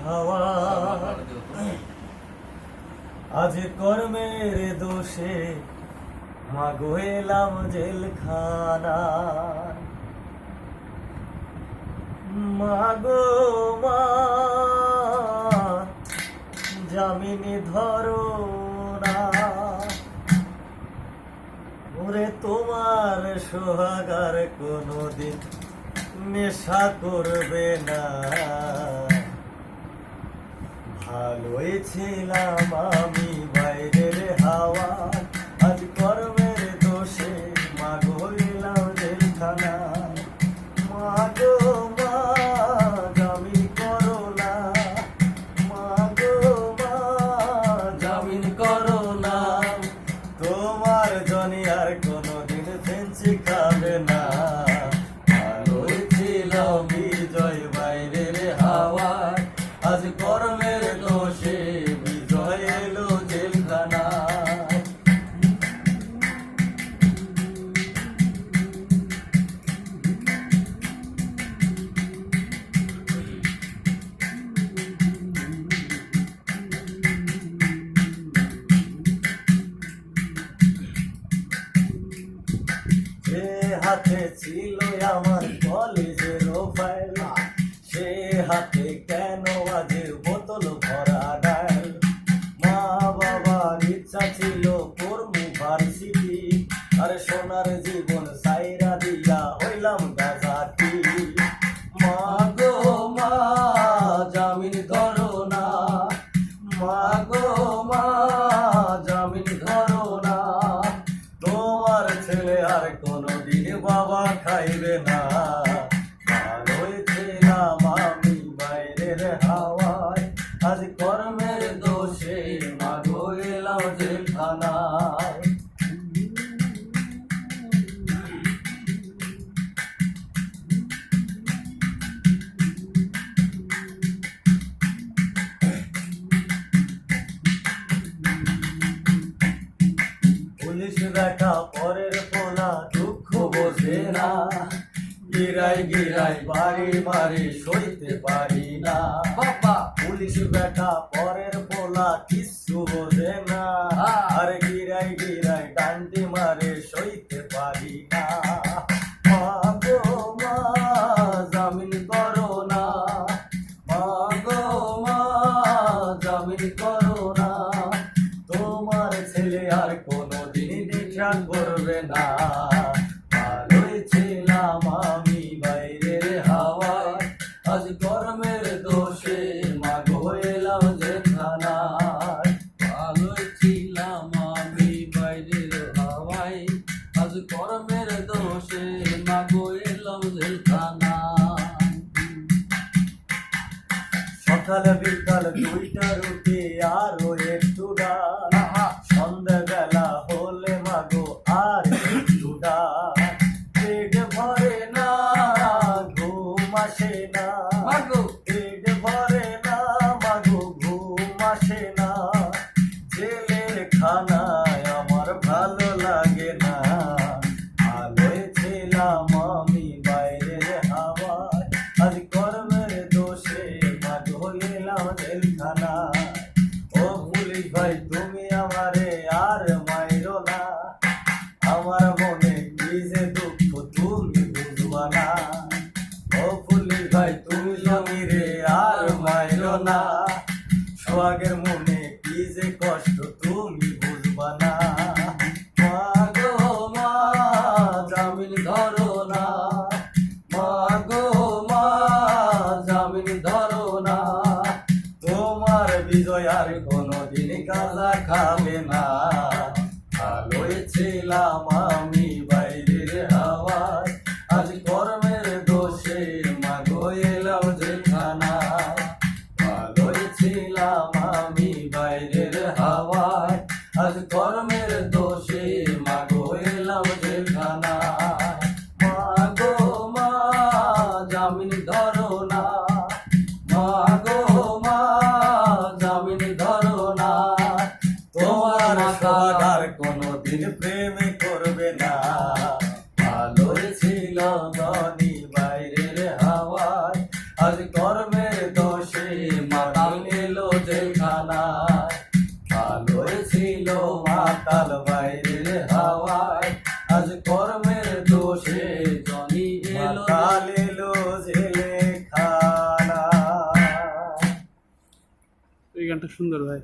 হাওয়া আজ কর্মের দোষে মাগো এলাম জেলখানা মাগো মা জামিনে ধরো না ওরে তোমার সোহাগার কোনোদিন নেশা করবে না ভালোই ছিলাম আমি বাইরের হাওয়া আজ কর্মের দোষে মাগো এলাম জেলখানা মাগো মা জামিন করো না মাগো মা জামিন করো না তোমার জনি আর কোনোদিন ফেন্সি খাবে না ভালোই ছিলাম বিজয় বাইরের হাওয়া আজ কর্মের দোষে বিজয় এলো জেলখানা যে হাতে ছিল আমার কলেজের ফাইল সে হাতে কেন আজের বোতল ভরা ডাল মা বাবার ইচ্ছা ছিল পড়বো ভার্সিটি আর সোনার জীবন সাইরা দিয়া হইলাম গাজাটি মা গো মা জামিন ধরো না মা গো মা জামিন ধরো না তোমার ছেলে আর কোনোদিন বাবা খাইবে না ভালোই ছিলাম আমি বাইরের হাওয়ায় আজ কর্মের দোষে মাগো এলাম জেলখানায় পুলিশ দেখা পরের পোলা দুঃখ বোঝে না গিরাই গিরাই বাড়ি মারি সইতে পারি না বাবা পুলিশ বেটা পরের পোলা কিচ্ছু বোঝে না আর গিরাই গিরাই ডান্ডি মারে সইতে পারি না মা গো মা জামিন করো না মা গো মা জামিন করো না তোমার ছেলে আর কোনোদিন দেখা করবে না ভালোই ছিলাম আমি বাইরের হাওয়া আজ কর্মের দোষে মাগো এলাম জেলখানায় ভালোই ছিলাম আমি বাইরের হাওয়ায় আজ কর্মের দোষে মাগো এলাম জেলখানায় সকালে বিকাল দুইটা রুটি আরো একটু ডাল সন্ধ্যাবেলা হলে মাগো আর একটু ডাল পেট ভরে না ঘুম আসে না মাগো পেট ভরে না মাগো ঘুম আসে না জেলের খানায় আমার ভালো লাগে না ভালোই ছিলাম আমি বাইরের হাওয়ায় আজ কর্মের দোষে মাগো এলাম জেলখানায় ও পুলিশ ভাই তুমি আমারে আর মাইরো না আমার মনে কি যে দুঃখ তুমি বুঝবা না ও পুলিশ ভাই তুমি জমিরে আর মাইরো না সোহাগের মনে কি যে কষ্ট তুমি বুঝবা না মা গো মা জামিন ধরো না মা গো মা জামিন ধরো না তোমার বিজয় আর কোনোদিন গাঁজা খাবে না ভালোই ছিলাম আমি বাইরের হাওয়ায় আজ কর্মের দোষে মাগো এলাম জেলখানায় ভালোই ছিলাম আমি বাইরের হাওয়ায় আজ কর্মের দোষে মাগো এলাম জেলখানায় মা গো মা জামিন ধরো না মা গো মা জামিন ধরো না তোমার সোহাগার কোনোদিন প্রেম করবে না মাতাল এলো জেলখানায়, ভালোই ছিল মাতাল বাইরের হাওয়ায়, আজ কর্মের দোষে জনি মাতাল এলো জেলখানায়। এই গানটা সুন্দর ভাই।